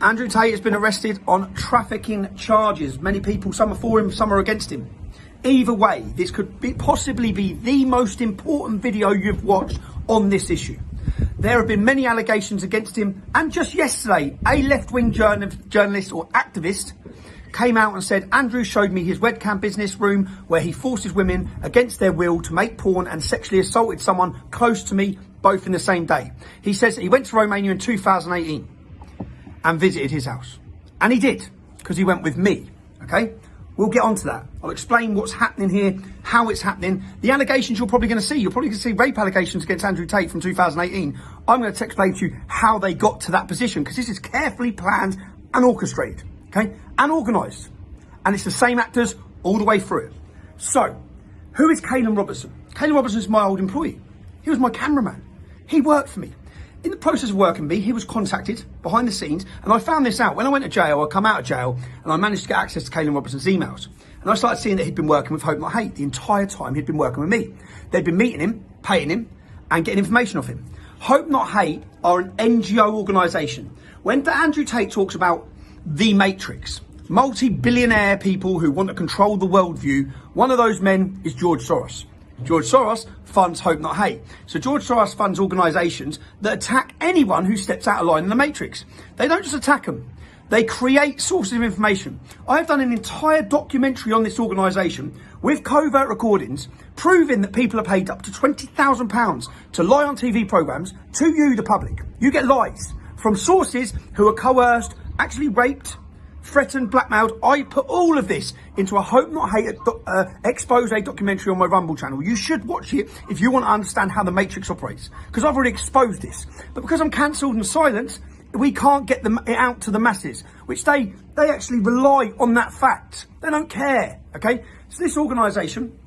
Andrew Tate has been arrested on trafficking charges. Many people, some are for him, some are against him. Either way, this could possibly be the most important video you've watched on this issue. There have been many allegations against him, and just yesterday, a left-wing journalist or activist came out and said, Andrew showed me his webcam business room where he forces women against their will to make porn and sexually assaulted someone close to me, both in the same day. He says that he went to Romania in 2018 and visited his house. And he did, because he went with me, okay? We'll get onto that. I'll explain what's happening here, how it's happening. The allegations you're probably going to see. You're probably going to see rape allegations against Andrew Tate from 2018. I'm going to explain to you how they got to that position, because this is carefully planned and orchestrated, okay? And organised. And it's the same actors all the way through it. So, who is Caelan Robertson? Caelan Robertson is my old employee. He was my cameraman. He worked for me. In the process of working with me, he was contacted behind the scenes, and I found this out. When I went to jail, I come out of jail, and I managed to get access to Caelan Robertson's emails. And I started seeing that he'd been working with Hope Not Hate the entire time he'd been working with me. They'd been meeting him, paying him, and getting information off him. Hope Not Hate are an NGO organisation. When Andrew Tate talks about the Matrix, multi-billionaire people who want to control the worldview, one of those men is George Soros. George Soros funds Hope Not Hate. So George Soros funds organisations that attack anyone who steps out of line in the Matrix. They don't just attack them. They create sources of information. I've done an entire documentary on this organisation with covert recordings proving that people are paid up to £20,000 to lie on TV programmes to you, the public. You get lies from sources who are coerced, actually raped, threatened, blackmailed. I put all of this into a Hope Not Hate expose documentary on my Rumble channel. You should watch it if you want to understand how the Matrix operates, because I've already exposed this. But because I'm cancelled and silenced, we can't get it out to the masses, which they actually rely on that fact. They don't care, okay? So this organisation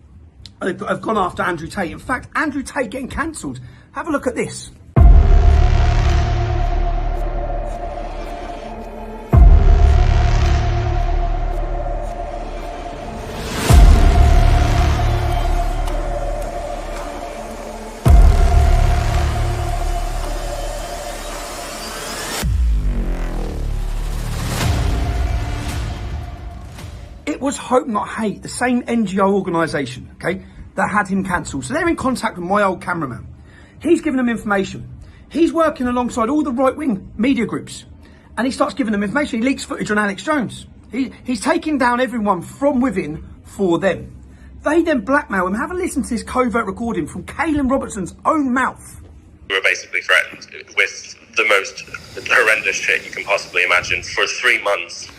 have gone after Andrew Tate. In fact, Andrew Tate getting cancelled. Have a look at this. It was Hope Not Hate, the same NGO organisation, okay, that had him cancelled. So they're in contact with my old cameraman. He's giving them information. He's working alongside all the right-wing media groups. And he starts giving them information. He leaks footage on Alex Jones. He's taking down everyone from within for them. They then blackmail him. Have a listen to this covert recording from Caelan Robertson's own mouth. We were basically threatened with the most horrendous shit you can possibly imagine for 3 months.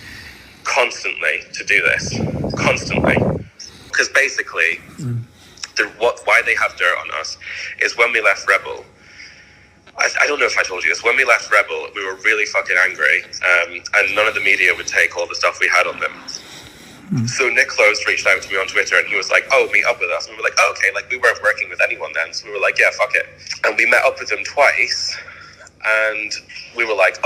Constantly to do this, constantly, because basically why they have dirt on us is when we left Rebel. I don't know if I told you this. When we left Rebel, we were really fucking angry, and none of the media would take all the stuff we had on them. So Nick Close reached out to me on Twitter, and he was like, "Oh, meet up with us." And we were like, "Oh, okay." Like, we weren't working with anyone then, so we were like, "Yeah, fuck it." And we met up with them twice, and we were like,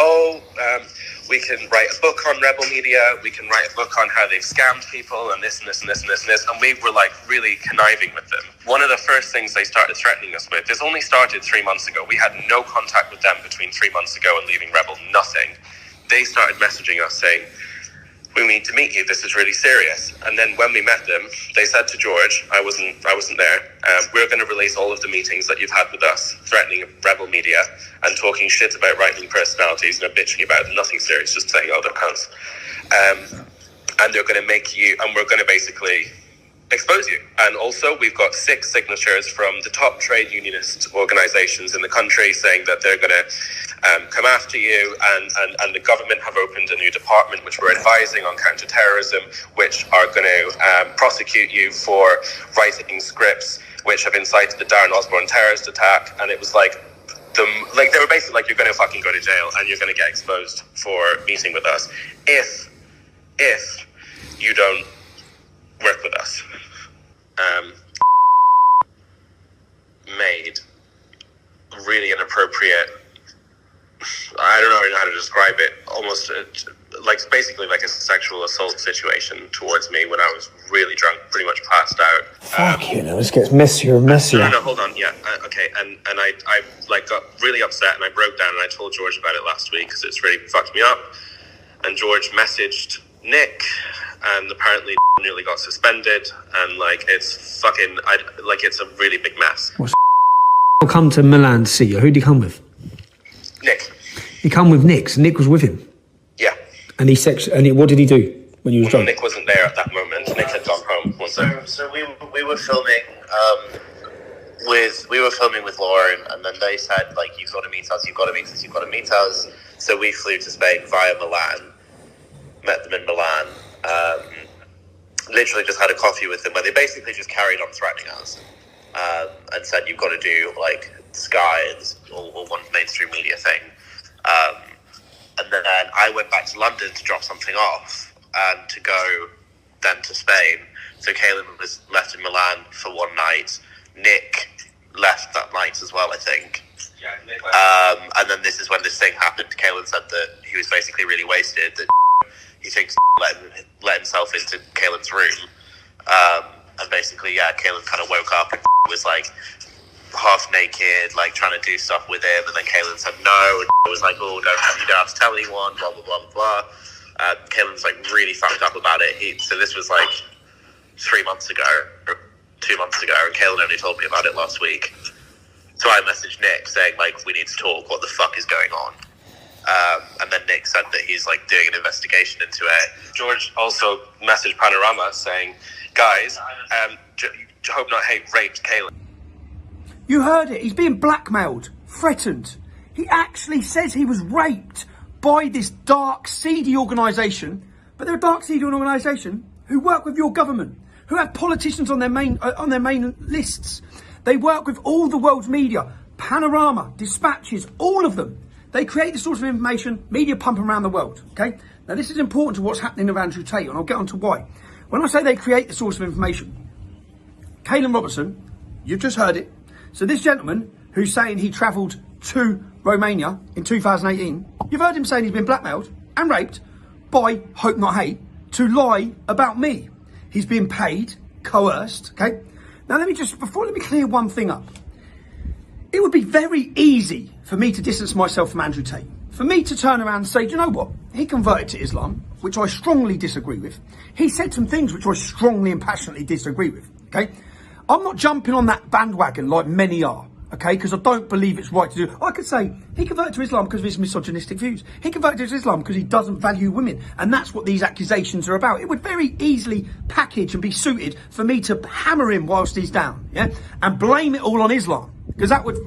we can write a book on Rebel Media, we can write a book on how they've scammed people, and this and this and this and this and this, and we were like really conniving with them. One of the first things they started threatening us with, this only started 3 months ago. We had no contact with them between 3 months ago and leaving Rebel, nothing. They started messaging us saying, "We need to meet you, this is really serious." And then when we met them, they said to George, I wasn't there, "We're going to release all of the meetings that you've had with us, threatening Rebel Media and talking shit about right-wing personalities, bitching about nothing serious, just saying, oh, they're cunts. And they're going to make you, and we're going to basically expose you." And also, we've got 6 signatures from the top trade unionist organizations in the country saying that they're going to come after you, and the government have opened a new department which we're advising on counter-terrorism, which are going to prosecute you for writing scripts which have incited the Darren Osborne terrorist attack. And it was like, they were basically like, "You're going to fucking go to jail and you're going to get exposed for meeting with us if you don't work with us." Made really inappropriate, I don't know how to describe it, almost basically like a sexual assault situation towards me when I was really drunk, pretty much passed out. Fuck you know, this gets messier and messier. No, hold on, yeah, okay, and I got really upset, and I broke down, and I told George about it last week because it's really fucked me up. and George messaged Nick, and apparently nearly got suspended, and like it's fucking, it's a really big mess. I'll come to Milan to see you. Who'd he come with? Nick. He come with Nick, so Nick was with him. Yeah. And what did he do when he was drunk? Nick wasn't there at that moment. Nick had gone home. So we were filming with Lauren, and then they said, like, you've got to meet us. So we flew to Spain via Milan, met them in Milan, literally just had a coffee with them, where they basically just carried on threatening us, and said, you've got to do, like, Sky or one mainstream media thing. And then I went back to London to drop something off and to go then to Spain. So Kaelin was left in Milan for one night. Nick left that night as well, I think. Yeah, Nick left. And then this is when this thing happened. Kaelin said that he was basically really wasted, that he thinks let himself into Kaelin's room. And basically, yeah, Kaelin kind of woke up and was like half naked, like trying to do stuff with him, and then Kaelin said no, and it was like, oh, you don't have to tell anyone, blah blah blah blah. Kaelin's like really fucked up about it. So this was like 3 months ago, or 2 months ago, and Kaelin only told me about it last week. So I messaged Nick saying, like, we need to talk, what the fuck is going on? And then Nick said that he's like doing an investigation into it. George also messaged Panorama saying, guys, Hope Not Hate raped Kaelin. You heard it. He's being blackmailed, threatened. He actually says he was raped by this dark, seedy organisation. But they're a dark, seedy organisation who work with your government, who have politicians on their main lists. They work with all the world's media, Panorama, Dispatches, all of them. They create the source of information, media pumping around the world. Okay. Now this is important to what's happening with Andrew Tate, and I'll get on to why. When I say they create the source of information, Kaelin Robertson, you've just heard it. So this gentleman who's saying he travelled to Romania in 2018, you've heard him saying he's been blackmailed and raped by Hope Not Hate to lie about me. He's been paid, coerced, okay? Now let me clear one thing up. It would be very easy for me to distance myself from Andrew Tate. For me to turn around and say, do you know what? He converted to Islam, which I strongly disagree with. He said some things which I strongly and passionately disagree with, okay? I'm not jumping on that bandwagon like many are, okay? Because I don't believe it's right to do. I could say he converted to Islam because of his misogynistic views. He converted to Islam because he doesn't value women. And that's what these accusations are about. It would very easily package and be suited for me to hammer him whilst he's down, yeah? And blame it all on Islam. Because that would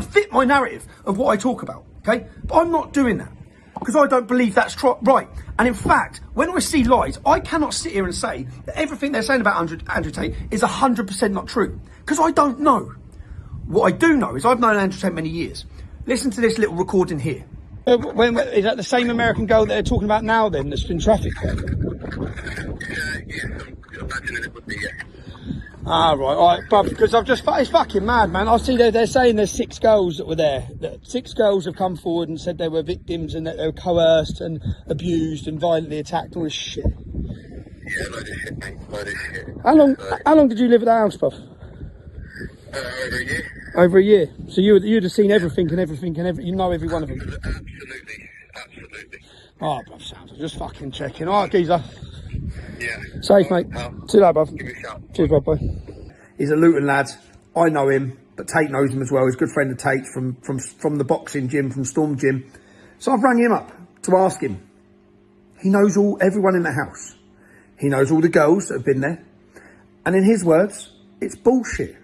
fit my narrative of what I talk about, okay? But I'm not doing that. Because I don't believe that's right. And in fact, when I see lies, I cannot sit here and say that everything they're saying about Andrew Tate is 100% not true. Because I don't know. What I do know is I've known Andrew Tate many years. Listen to this little recording here. Is that the same American girl that they're talking about now then, that's been trafficked? Yeah, imagine it would be, yeah. Ah, right, all right, but because it's fucking mad, man. I see they're saying there's 6 girls that were there. 6 girls have come forward and said they were victims and that they were coerced and abused and violently attacked, all this shit. Yeah, load of shit, mate, load of shit. How long did you live at the house, Puff? Over a year. Over a year. So you'd have seen everything, you know every one of them. Absolutely. Alright, bruv, sounds. Just fucking checking. Alright, geezer. Yeah. Safe, mate. See you later, bruv. Give me a shout. Cheers, bruv, bye. He's a Luton lad. I know him, but Tate knows him as well. He's a good friend of Tate's from the boxing gym, from Storm Gym. So I've rang him up to ask him. He knows everyone in the house. He knows all the girls that have been there. And in his words, it's bullshit.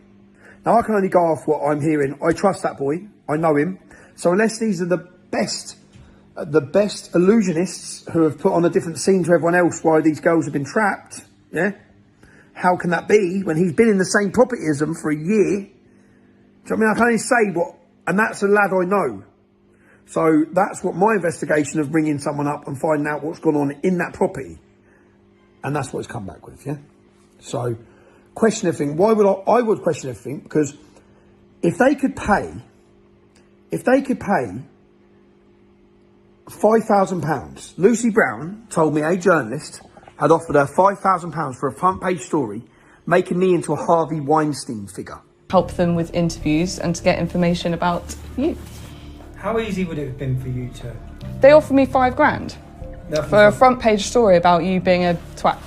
Now, I can only go off what I'm hearing. I trust that boy. I know him. So unless these are the best illusionists who have put on a different scene to everyone else while these girls have been trapped, yeah? How can that be when he's been in the same property as them for a year? Do you know what I mean? I can only say what, and that's a lad I know. So that's what my investigation of bringing someone up and finding out what's gone on in that property. And that's what it's come back with, yeah? So, question everything. Why would I would question everything? Because if they could pay £5,000, Lucy Brown told me a journalist had offered her £5,000 for a front page story, making me into a Harvey Weinstein figure. Help them with interviews and to get information about you. How easy would it have been for you to? They offered me £5,000. For a front page story about you being a twat.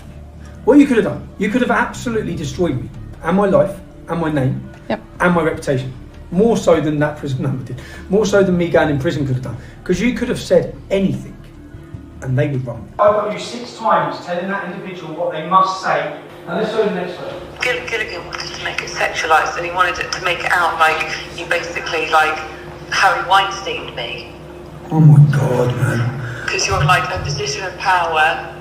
What you could have done, you could have absolutely destroyed me and my life and my name and my reputation. More so than that prison number did. More so than me going in prison could have done. Because you could have said anything and they would run. I've got you 6 times telling that individual what they must say. And let's go to the next one. Gilligan wanted to make it sexualised, and he wanted it to make it out like you basically like Harry Weinsteined me. Oh my God, man. Because you're like a position of power,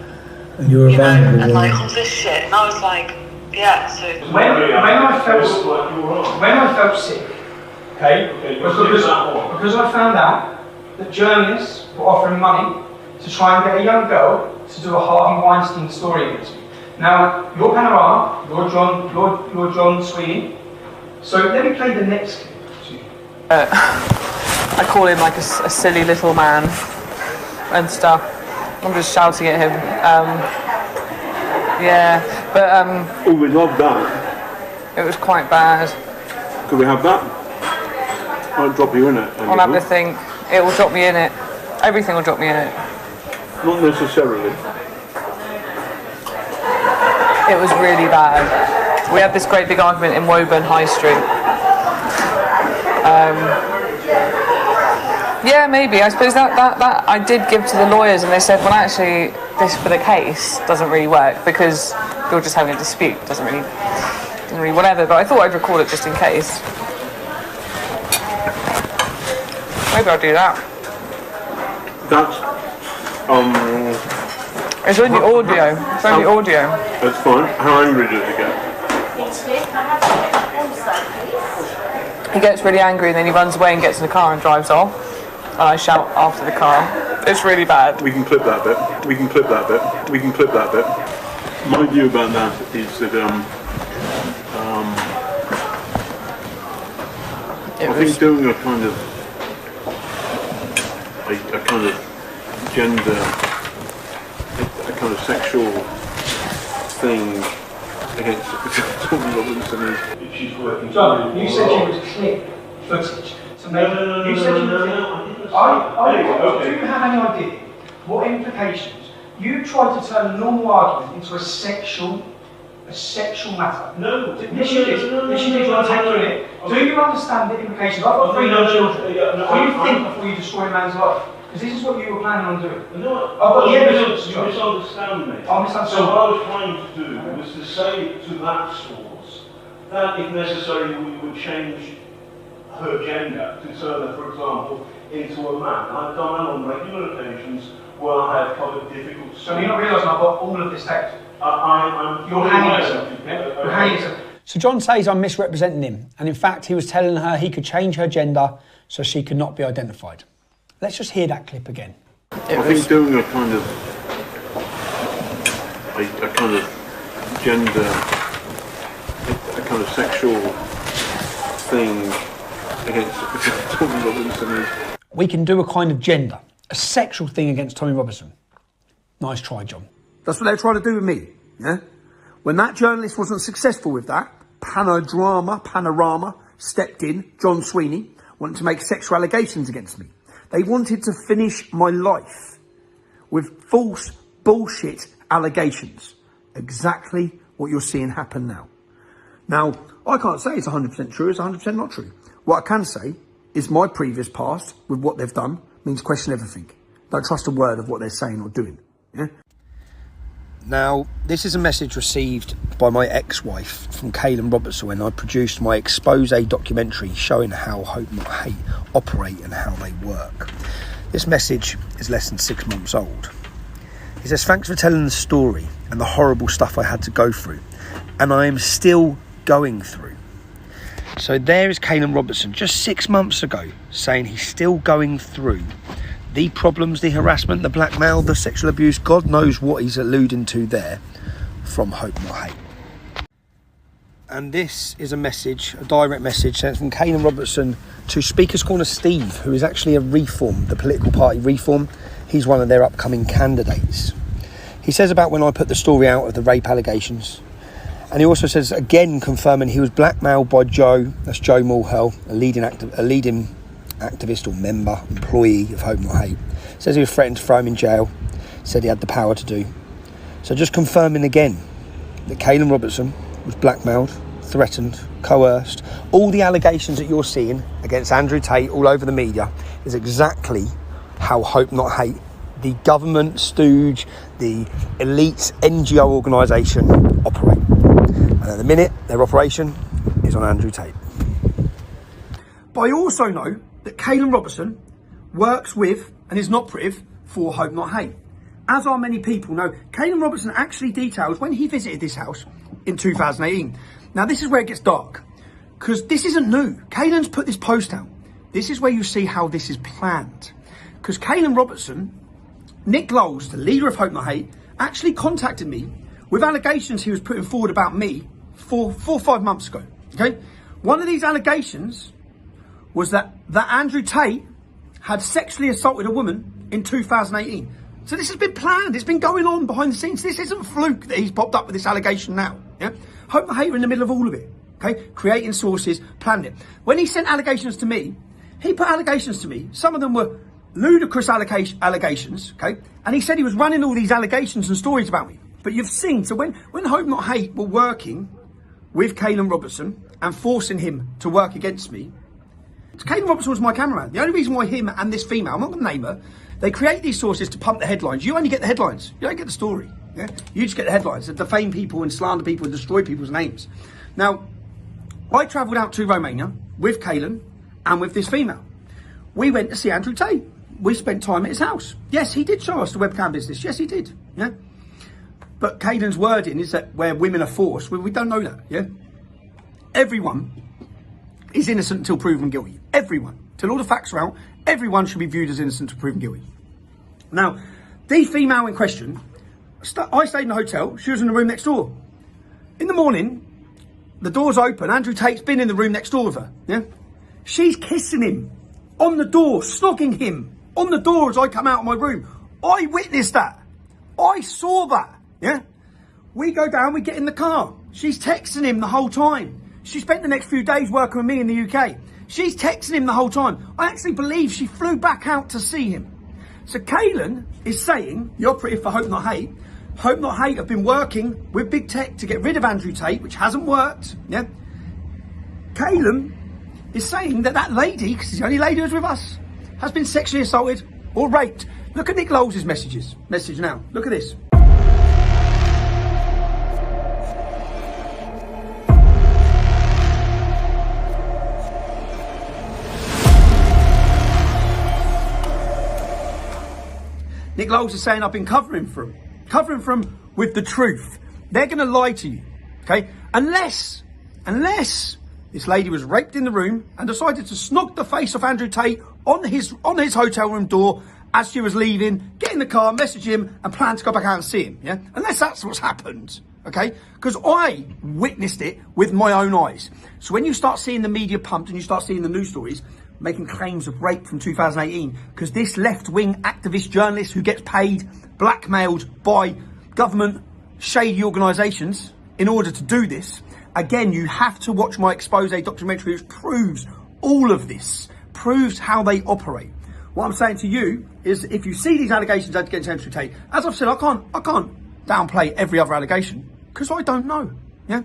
And you're a vulnerable and like woman. all this shit. And I was like, yeah, so... When I felt sick, because I found out that journalists were offering money to try and get a young girl to do a Harvey Weinstein story against me. Now, you're Panorama, you're John Sweeney. So let me play the next clip to you. I call him like a silly little man and stuff. I'm just shouting at him. Oh, we love that. It was quite bad. Could we have that? I'll drop you in it. I'll have the thing. It will drop me in it. Everything will drop me in it. Not necessarily. It was really bad. We had this great big argument in Woburn High Street. Yeah, maybe. I suppose that I did give to the lawyers, and they said, well, actually, this for the case doesn't really work because you're just having a dispute. Doesn't really whatever. But I thought I'd record it just in case. Maybe I'll do that. That's It's only audio. It's only audio. That's fine. How angry does it get? He gets really angry and then he runs away and gets in the car and drives off. And I shout after the car. It's really bad. We can clip that bit. We can clip that bit. We can clip that bit. My view about that is that I think doing a kind of gender, a kind of sexual thing against Tommy Robinson is... She's working. John, you said you would clip footage to make... You said you would clip... Do you have any idea what implications? You tried to turn a normal argument into a sexual matter. No. Yes, you did. Yes, you did. You want to take you in it. Do you understand the implications? I've got 3 young children. What do you think before you destroy a man's life? Because this is what you were planning on doing. No, I've got the evidence. You misunderstand me. I misunderstand. So what I was trying to do was to say to that source that if necessary we would change her gender to turn her, for example, into a man. I've done that on regular occasions where I have covered difficult... So you're not realising I've got all of this text? You're hanging yourself. You're hanging yourself. So John says I'm misrepresenting him, and in fact he was telling her he could change her gender so she could not be identified. Let's just hear that clip again. I think doing a kind of gender, a kind of sexual thing against Tommy Robinson is... We can do a kind of gender, a sexual thing against Tommy Robinson. Nice try, John. That's what they were trying to do with me, yeah? When that journalist wasn't successful with that, Panorama stepped in, John Sweeney, wanted to make sexual allegations against me. They wanted to finish my life with false bullshit allegations. Exactly what you're seeing happen now. Now, I can't say it's 100% true, it's 100% not true. What I can say is my previous past with what they've done means question everything. Don't trust a word of what they're saying or doing. Yeah? Now, this is a message received by my ex-wife from Caelan Robertson when I produced my expose documentary showing how Hope Not Hate operate and how they work. This message is less than 6 months old. He says, thanks for telling the story and the horrible stuff I had to go through, and I am still going through. So there is Caelan Robertson just 6 months ago saying he's still going through the problems, the harassment, the blackmail, the sexual abuse, God knows what he's alluding to there from Hope Not Hate. And this is a message, a direct message sent from Caelan Robertson to Speaker's Corner Steve, who is actually a Reform, the political party Reform. He's one of their upcoming candidates. He says about when I put the story out of the rape allegations. And he also says, again, confirming he was blackmailed by Joe, that's Joe Mulhall, a leading activist or member, employee of Hope Not Hate. Says he was threatened to throw him in jail. said he had the power to do. So just confirming again that Caelan Robertson was blackmailed, threatened, coerced. All the allegations that you're seeing against Andrew Tate all over the media is exactly how Hope Not Hate, the government stooge, the elite NGO organisation, operate. And at the minute, their operation is on Andrew Tate. But I also know that Caelan Robertson works with and is an operative for Hope Not Hate. As are many people know, Caelan Robertson actually details when he visited this house in 2018. Now, this is where it gets dark, because this isn't new. Caelan's put this post out. This is where you see how this is planned. Because Caelan Robertson, Nick Lowles, the leader of Hope Not Hate, actually contacted me with allegations he was putting forward about me 4 or 5 months ago. Okay, one of these allegations was that Andrew Tate had sexually assaulted a woman in 2018. So this has been planned. It's been going on behind the scenes. This isn't fluke that he's popped up with this allegation now. Yeah, Hope Not Hate are in the middle of all of it. Okay, creating sources, planning it. When he sent allegations to me, he put allegations to me. Some of them were ludicrous allegations. Okay, and he said he was running all these allegations and stories about me. But you've seen, so when Hope Not Hate were working with Caelan Robertson and forcing him to work against me, Caelan Robertson was my cameraman. The only reason why him and this female, I'm not going to name her, they create these sources to pump the headlines. You only get the headlines. You don't get the story. Yeah? You just get the headlines that defame people and slander people and destroy people's names. Now, I travelled out to Romania with Caelan and with this female. We went to see Andrew Tate. We spent time at his house. Yes, he did show us the webcam business. Yes, he did. Yeah. But Caelan's wording is that where women are forced, we don't know that. Yeah. Everyone is innocent until proven guilty. Everyone. Till all the facts are out, everyone should be viewed as innocent until proven guilty. Now, the female in question, I stayed in the hotel. She was in the room next door. In the morning, the door's open. Andrew Tate's been in the room next door with her. Yeah. She's kissing him on the door, snogging him on the door as I come out of my room. I witnessed that. I saw that. Yeah. We go down, we get in the car. She's texting him the whole time. She spent the next few days working with me in the UK. She's texting him the whole time. I actually believe she flew back out to see him. So Caelan is saying, the operative for Hope Not Hate have been working with big tech to get rid of Andrew Tate, which hasn't worked. Yeah. Caelan is saying that lady, because he's the only lady who's with us, has been sexually assaulted or raped. Look at Nick Lowles' message now. Look at this. Nick Lowles is saying I've been covering from with the truth. They're going to lie to you, okay? Unless this lady was raped in the room and decided to snog the face of Andrew Tate on his hotel room door as she was leaving, get in the car, message him, and plan to go back out and see him. Yeah, unless that's what's happened, okay? Because I witnessed it with my own eyes. So when you start seeing the media pumped and you start seeing the news stories making claims of rape from 2018, because this left-wing activist journalist who gets paid, blackmailed by government shady organisations in order to do this, again, you have to watch my expose documentary, which proves all of this, proves how they operate. What I'm saying to you is, if you see these allegations against Andrew Tate, as I've said, I can't downplay every other allegation because I don't know. Yeah,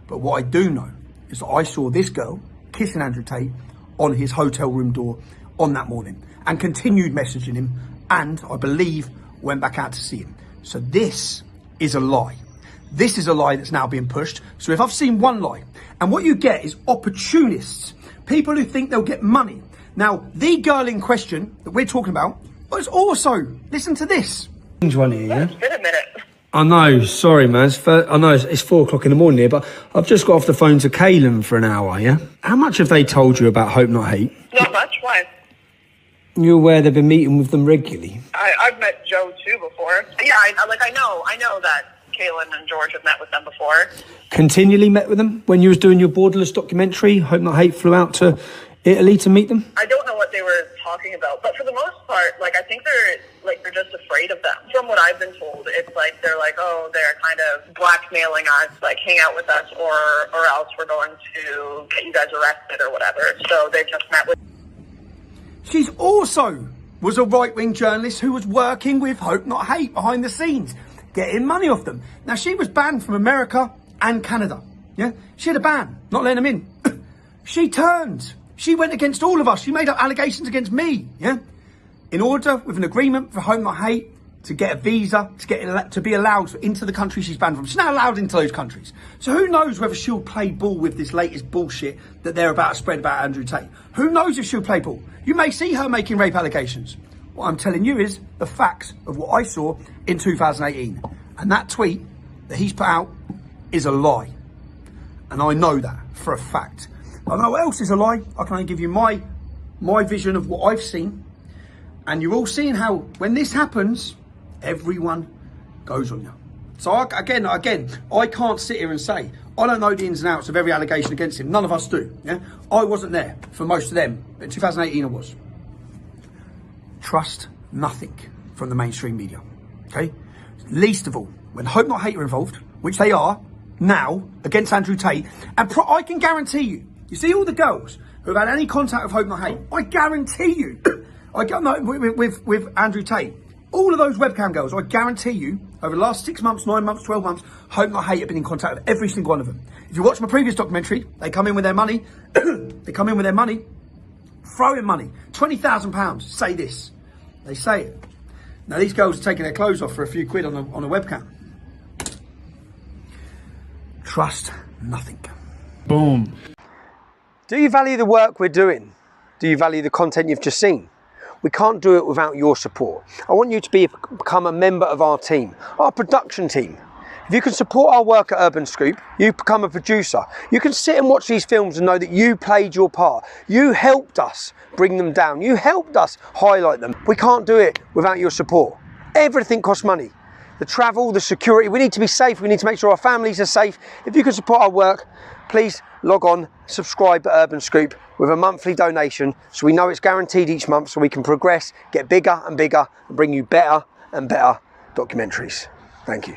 but what I do know is that I saw this girl kissing Andrew Tate on his hotel room door on that morning and continued messaging him, and I believe went back out to see him. So this is a lie. This is a lie that's now being pushed. So if I've seen one lie, and what you get is opportunists, people who think they'll get money. Now, the girl in question that we're talking about was also, listen to this. One here, yeah? It's been a minute. I know, sorry man, I know it's 4 o'clock in the morning here, but I've just got off the phone to Caelan for an hour, yeah? How much have they told you about Hope Not Hate? Not much. Why? You're aware they've been meeting with them regularly? I've met Joe too before. Yeah, I know that Caelan and George have met with them before. Continually met with them? When you was doing your Borderless documentary, Hope Not Hate flew out to Italy to meet them? I don't know what they were talking about, but for the most part, I think they're just afraid of them. From what I've been told, it's they're they're kind of blackmailing us, hang out with us, or else we're going to get you guys arrested or whatever. So they've just met with. She's also was a right-wing journalist who was working with Hope Not Hate behind the scenes, getting money off them. Now, she was banned from America and Canada. Yeah, she had a ban, not letting them in. She turned. She went against all of us. She made up allegations against me. Yeah, in order, with an agreement for Hope Not Hate, to get a visa, to be allowed into the country she's banned from. She's not allowed into those countries. So who knows whether she'll play ball with this latest bullshit that they're about to spread about Andrew Tate. Who knows if she'll play ball? You may see her making rape allegations. What I'm telling you is the facts of what I saw in 2018. And that tweet that he's put out is a lie. And I know that for a fact. I don't know what else is a lie. I can only give you my vision of what I've seen. And you're all seeing how when this happens, everyone goes on you. So again, I can't sit here and say, I don't know the ins and outs of every allegation against him. None of us do. Yeah, I wasn't there for most of them. But in 2018 I was. Trust nothing from the mainstream media. Okay? Least of all, when Hope Not Hate are involved, which they are now, against Andrew Tate, and I can guarantee you, you see all the girls who have had any contact with Hope Not Hate, I guarantee you, with Andrew Tate, all of those webcam girls, I guarantee you, over the last 6 months, 9 months, 12 months, Hope Not Hate have been in contact with every single one of them. If you watch my previous documentary, they come in with their money, throw in money, £20,000, say this. They say it. Now these girls are taking their clothes off for a few quid on a webcam. Trust nothing. Boom. Do you value the work we're doing? Do you value the content you've just seen? We can't do it without your support. I want you to become a member of our team, our production team. If you can support our work at Urban Scoop, you become a producer. You can sit and watch these films and know that you played your part. You helped us bring them down. You helped us highlight them. We can't do it without your support. Everything costs money. The travel, the security, we need to be safe. We need to make sure our families are safe. If you can support our work, please log on, subscribe at Urban Scoop with a monthly donation so we know it's guaranteed each month so we can progress, get bigger and bigger and bring you better and better documentaries. Thank you.